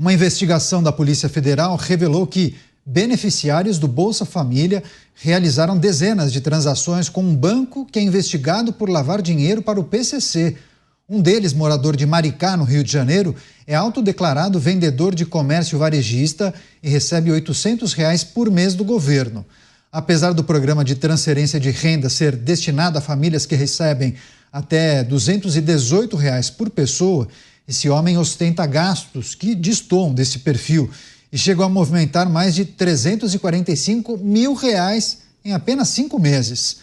Uma investigação da Polícia Federal revelou que beneficiários do Bolsa Família realizaram dezenas de transações com um banco que é investigado por lavar dinheiro para o PCC. Um deles, morador de Maricá, no Rio de Janeiro, é autodeclarado vendedor de comércio varejista e recebe R$ 800 por mês do governo. Apesar do programa de transferência de renda ser destinado a famílias que recebem até R$ 218 por pessoa, esse homem ostenta gastos que destoam desse perfil e chegou a movimentar mais de R$ 345 mil em apenas 5 meses.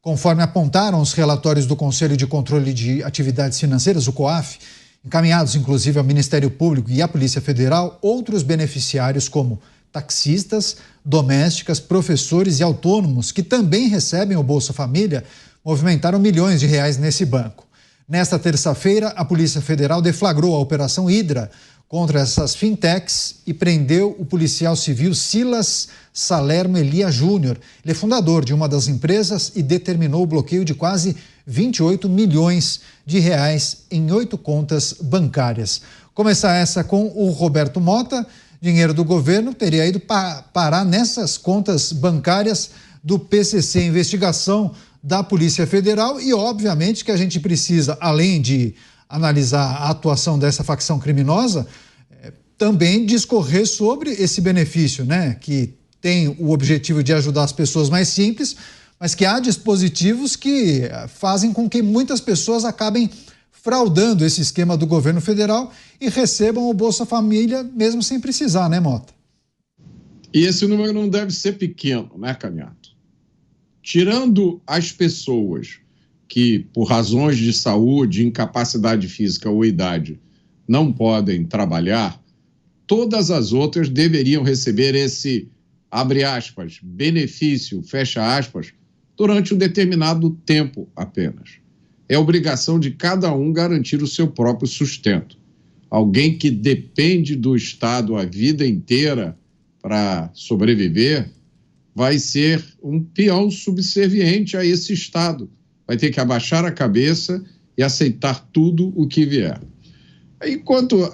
Conforme apontaram os relatórios do Conselho de Controle de Atividades Financeiras, o COAF, encaminhados inclusive ao Ministério Público e à Polícia Federal, outros beneficiários como taxistas, domésticas, professores e autônomos que também recebem o Bolsa Família movimentaram milhões de reais nesse banco. Nesta terça-feira, a Polícia Federal deflagrou a Operação Hidra contra essas fintechs e prendeu o policial civil Silas Salerno Elia Júnior. Ele é fundador de uma das empresas e determinou o bloqueio de quase 28 milhões de reais em 8 contas bancárias. Começar essa com o Roberto Mota. Dinheiro do governo teria ido parar nessas contas bancárias do PCC. Investigação da Polícia Federal e, obviamente, que a gente precisa, além de analisar a atuação dessa facção criminosa, também discorrer sobre esse benefício, né? Que tem o objetivo de ajudar as pessoas mais simples, mas que há dispositivos que fazem com que muitas pessoas acabem fraudando esse esquema do governo federal e recebam o Bolsa Família mesmo sem precisar, né, Mota? E esse número não deve ser pequeno, né, Canhato? Tirando as pessoas que, por razões de saúde, incapacidade física ou idade, não podem trabalhar, todas as outras deveriam receber esse, abre aspas, benefício, fecha aspas, durante um determinado tempo apenas. É obrigação de cada um garantir o seu próprio sustento. Alguém que depende do Estado a vida inteira para sobreviver vai ser um peão subserviente a esse Estado. Vai ter que abaixar a cabeça e aceitar tudo o que vier. E quanto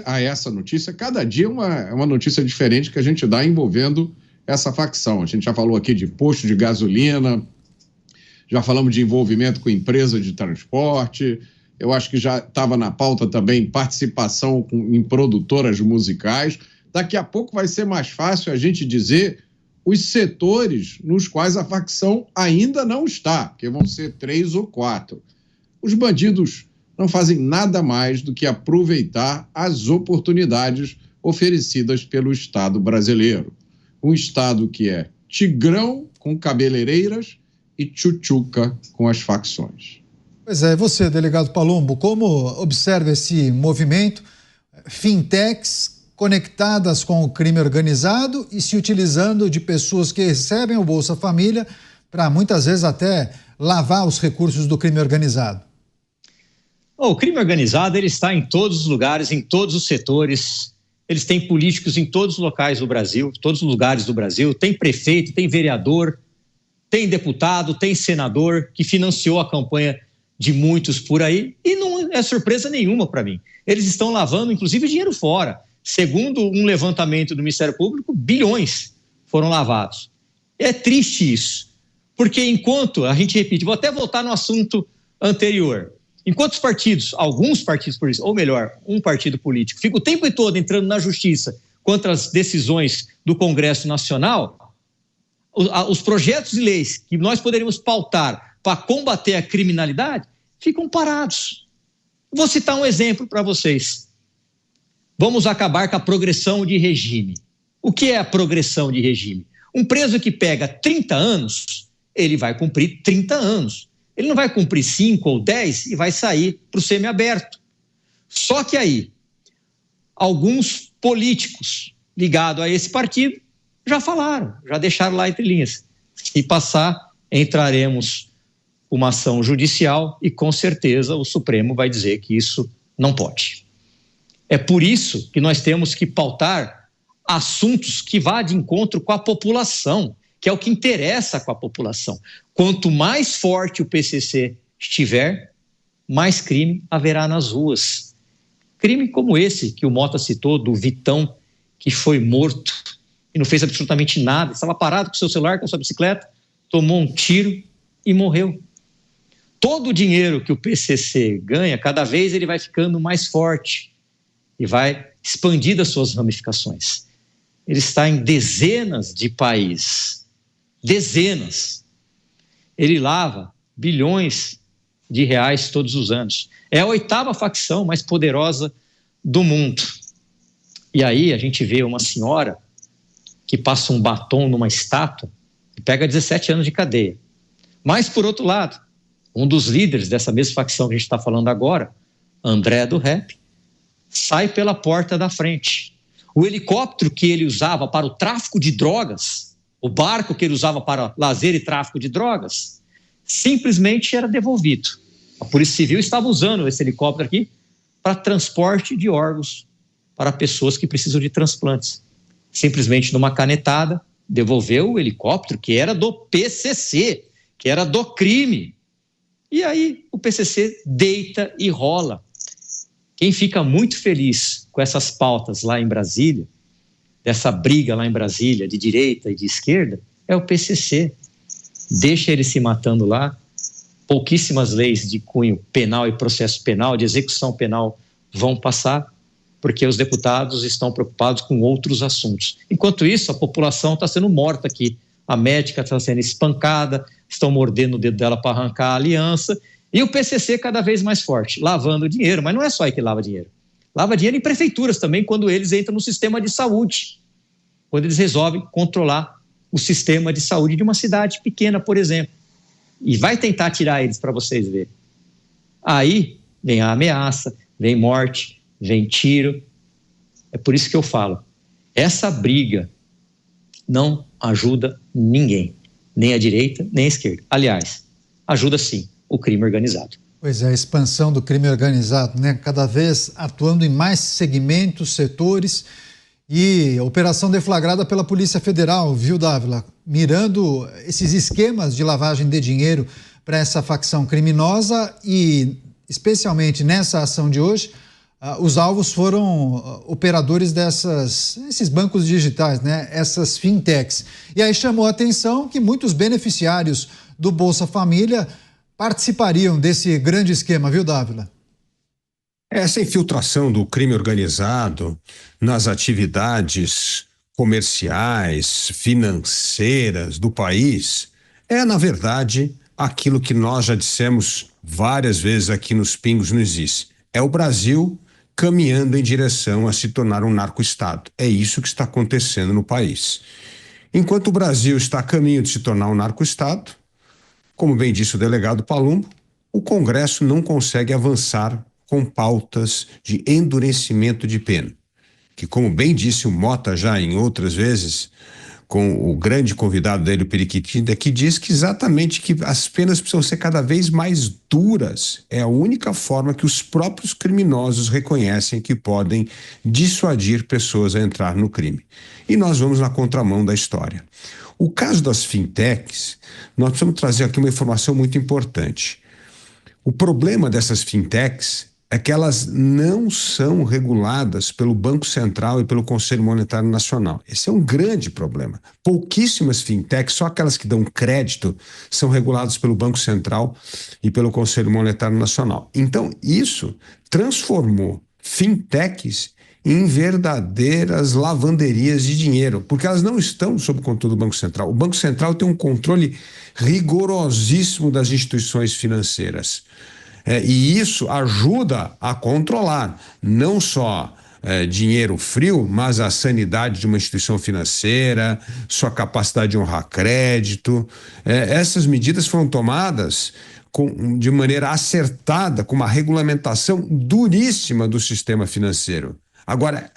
a essa notícia, cada dia é uma notícia diferente que a gente dá envolvendo essa facção. A gente já falou aqui de posto de gasolina, já falamos de envolvimento com empresa de transporte, eu acho que já estava na pauta também participação em produtoras musicais. Daqui a pouco vai ser mais fácil a gente dizer os setores nos quais a facção ainda não está, que vão ser 3 ou 4. Os bandidos não fazem nada mais do que aproveitar as oportunidades oferecidas pelo Estado brasileiro. Um Estado que é tigrão com cabeleireiras e tchutchuca com as facções. Pois é, você, delegado Palumbo, como observa esse movimento? Fintechs conectadas com o crime organizado e se utilizando de pessoas que recebem o Bolsa Família para muitas vezes até lavar os recursos do crime organizado. O crime organizado ele está em todos os lugares, em todos os setores. Eles têm políticos em todos os locais do Brasil, todos os lugares do Brasil. Tem prefeito, tem vereador, tem deputado, tem senador que financiou a campanha de muitos por aí e não é surpresa nenhuma para mim. Eles estão lavando, inclusive, dinheiro fora. Segundo um levantamento do Ministério Público, bilhões foram lavados. É triste isso, porque enquanto, a gente repete, vou até voltar no assunto anterior, enquanto os partidos, alguns partidos políticos, ou melhor, um partido político, fica o tempo todo entrando na justiça contra as decisões do Congresso Nacional, os projetos de leis que nós poderíamos pautar para combater a criminalidade ficam parados. Vou citar um exemplo para vocês. Vamos acabar com a progressão de regime. O que é a progressão de regime? Um preso que pega 30 anos, ele vai cumprir 30 anos. Ele não vai cumprir 5 ou 10 e vai sair para o semiaberto. Só que aí, alguns políticos ligados a esse partido já falaram, já deixaram lá entre linhas. Se passar, entraremos com uma ação judicial e com certeza o Supremo vai dizer que isso não pode. É por isso que nós temos que pautar assuntos que vá de encontro com a população, que é o que interessa com a população. Quanto mais forte o PCC estiver, mais crime haverá nas ruas. Crime como esse que o Mota citou, do Vitão, que foi morto e não fez absolutamente nada, estava parado com seu celular, com sua bicicleta, tomou um tiro e morreu. Todo o dinheiro que o PCC ganha, cada vez ele vai ficando mais forte e vai expandindo as suas ramificações. Ele está em dezenas de países, dezenas. Ele lava bilhões de reais todos os anos. É a 8ª facção mais poderosa do mundo. E aí a gente vê uma senhora que passa um batom numa estátua e pega 17 anos de cadeia. Mas, por outro lado, um dos líderes dessa mesma facção que a gente está falando agora, André do Rap, sai pela porta da frente. O helicóptero que ele usava para o tráfico de drogas, o barco que ele usava para lazer e tráfico de drogas, simplesmente era devolvido. A Polícia Civil estava usando esse helicóptero aqui para transporte de órgãos para pessoas que precisam de transplantes. Simplesmente numa canetada, devolveu o helicóptero que era do PCC, que era do crime. E aí o PCC deita e rola. Quem fica muito feliz com essas pautas lá em Brasília, dessa briga lá em Brasília de direita e de esquerda, é o PCC. Deixa ele se matando lá. Pouquíssimas leis de cunho penal e processo penal, de execução penal, vão passar, porque os deputados estão preocupados com outros assuntos. Enquanto isso, a população está sendo morta aqui. A médica está sendo espancada, estão mordendo o dedo dela para arrancar a aliança, e o PCC cada vez mais forte, lavando dinheiro, mas não é só aí que lava dinheiro. Lava dinheiro em prefeituras também, quando eles entram no sistema de saúde, quando eles resolvem controlar o sistema de saúde de uma cidade pequena, por exemplo, e vai tentar tirar eles para vocês verem. Aí vem a ameaça, vem morte, vem tiro. É por isso que eu falo, essa briga não ajuda ninguém, nem a direita, nem a esquerda. Aliás, ajuda sim o crime organizado. Pois é, a expansão do crime organizado, né? Cada vez atuando em mais segmentos, setores, e operação deflagrada pela Polícia Federal, viu, Dávila? Mirando esses esquemas de lavagem de dinheiro para essa facção criminosa e, especialmente nessa ação de hoje, os alvos foram operadores esses bancos digitais, né? Essas fintechs. E aí chamou a atenção que muitos beneficiários do Bolsa Família participariam desse grande esquema, viu, Dávila? Essa infiltração do crime organizado nas atividades comerciais, financeiras do país é, na verdade, aquilo que nós já dissemos várias vezes aqui nos Pingos nos Is. É o Brasil caminhando em direção a se tornar um narco-estado. É isso que está acontecendo no país. Enquanto o Brasil está a caminho de se tornar um narco-estado, como bem disse o delegado Palumbo, o Congresso não consegue avançar com pautas de endurecimento de pena, que, como bem disse o Mota já em outras vezes, com o grande convidado dele, o Periquitinda, que diz que exatamente que as penas precisam ser cada vez mais duras. É a única forma que os próprios criminosos reconhecem que podem dissuadir pessoas a entrar no crime. E nós vamos na contramão da história. O caso das fintechs, nós precisamos trazer aqui uma informação muito importante. O problema dessas fintechs é que elas não são reguladas pelo Banco Central e pelo Conselho Monetário Nacional. Esse é um grande problema. Pouquíssimas fintechs, só aquelas que dão crédito, são reguladas pelo Banco Central e pelo Conselho Monetário Nacional. Então, isso transformou fintechs em verdadeiras lavanderias de dinheiro, porque elas não estão sob controle do Banco Central. O Banco Central tem um controle rigorosíssimo das instituições financeiras. E isso ajuda a controlar não só dinheiro frio, mas a sanidade de uma instituição financeira, sua capacidade de honrar crédito. Essas medidas foram tomadas de maneira acertada, com uma regulamentação duríssima do sistema financeiro. Agora,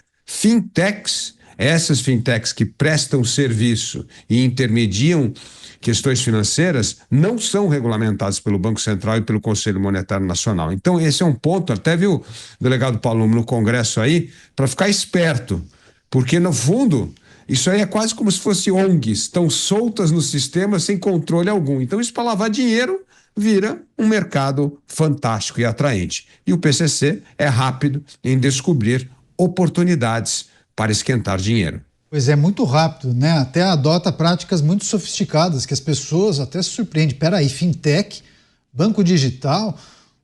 essas fintechs que prestam serviço e intermediam questões financeiras, não são regulamentadas pelo Banco Central e pelo Conselho Monetário Nacional. Então, esse é um ponto, até viu o delegado Palumbo no Congresso aí, para ficar esperto, porque, no fundo, Isso aí é quase como se fossem ONGs, estão soltas no sistema sem controle algum. Então, isso para lavar dinheiro vira um mercado fantástico e atraente. E o PCC é rápido em descobrir oportunidades para esquentar dinheiro. Pois é, muito rápido, né? Até adota práticas muito sofisticadas que as pessoas até se surpreendem. Peraí, fintech, banco digital,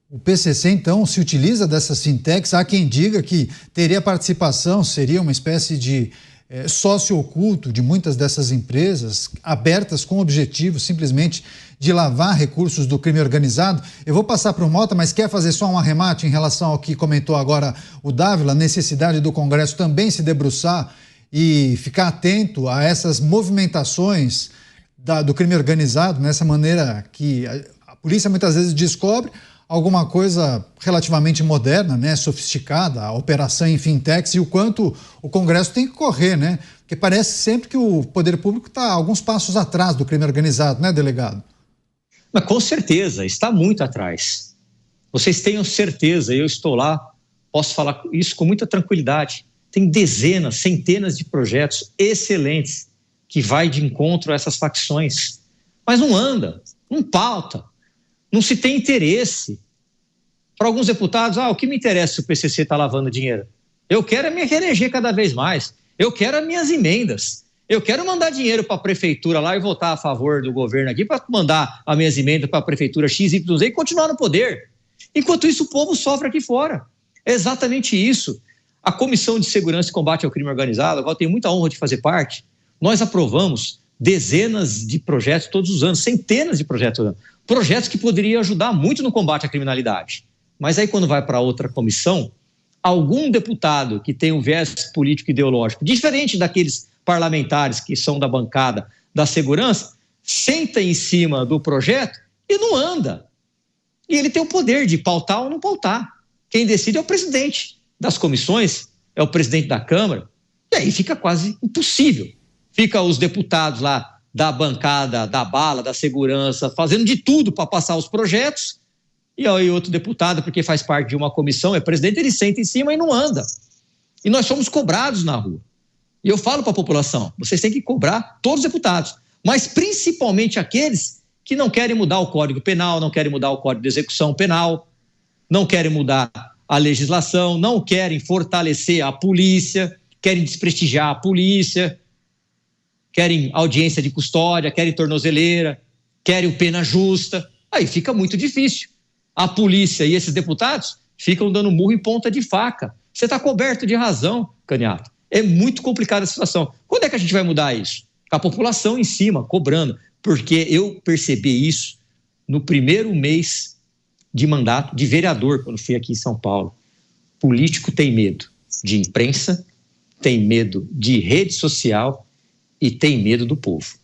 o PCC então se utiliza dessas fintechs. Há quem diga que teria participação, seria uma espécie de sócio oculto de muitas dessas empresas, abertas com o objetivo simplesmente de lavar recursos do crime organizado. Eu vou passar para o Mota, mas quer fazer só um arremate em relação ao que comentou agora o Dávila, a necessidade do Congresso também se debruçar e ficar atento a essas movimentações do crime organizado, nessa maneira que a polícia muitas vezes descobre alguma coisa relativamente moderna, né, sofisticada, a operação em fintechs, e o quanto o Congresso tem que correr, né? Porque parece sempre que o poder público está alguns passos atrás do crime organizado, né, delegado? Mas com certeza, está muito atrás. Vocês tenham certeza, eu estou lá, posso falar isso com muita tranquilidade. Tem dezenas, centenas de projetos excelentes que vai de encontro a essas facções. Mas não anda, não pauta, não se tem interesse. Para alguns deputados, o que me interessa se o PCC está lavando dinheiro? Eu quero me reeleger cada vez mais. Eu quero as minhas emendas. Eu quero mandar dinheiro para a prefeitura lá e votar a favor do governo aqui para mandar as minhas emendas para a prefeitura XYZ e continuar no poder. Enquanto isso, o povo sofre aqui fora. É exatamente isso. A Comissão de Segurança e Combate ao Crime Organizado, a qual eu tenho muita honra de fazer parte, nós aprovamos dezenas de projetos todos os anos, centenas de projetos todos os anos. Projetos que poderiam ajudar muito no combate à criminalidade. Mas aí, quando vai para outra comissão, algum deputado que tem um viés político ideológico, diferente daqueles parlamentares que são da bancada da segurança, senta em cima do projeto e não anda. E ele tem o poder de pautar ou não pautar. Quem decide é o presidente das comissões, é o presidente da Câmara, e aí fica quase impossível. Fica os deputados lá da bancada, da bala, da segurança, fazendo de tudo para passar os projetos, e aí outro deputado, porque faz parte de uma comissão, é presidente, ele senta em cima e não anda. E nós somos cobrados na rua. E eu falo para a população, vocês têm que cobrar todos os deputados, mas principalmente aqueles que não querem mudar o Código Penal, não querem mudar o Código de Execução Penal, não querem mudar a legislação, não querem fortalecer a polícia, querem desprestigiar a polícia, querem audiência de custódia, querem tornozeleira, querem pena justa. Aí fica muito difícil. A polícia e esses deputados ficam dando murro em ponta de faca. Você está coberto de razão, Caniato. É muito complicada a situação. Quando é que a gente vai mudar isso? Com a população em cima, cobrando. Porque eu percebi isso no primeiro mês de mandato de vereador, quando fui aqui em São Paulo. Político tem medo de imprensa, tem medo de rede social e tem medo do povo.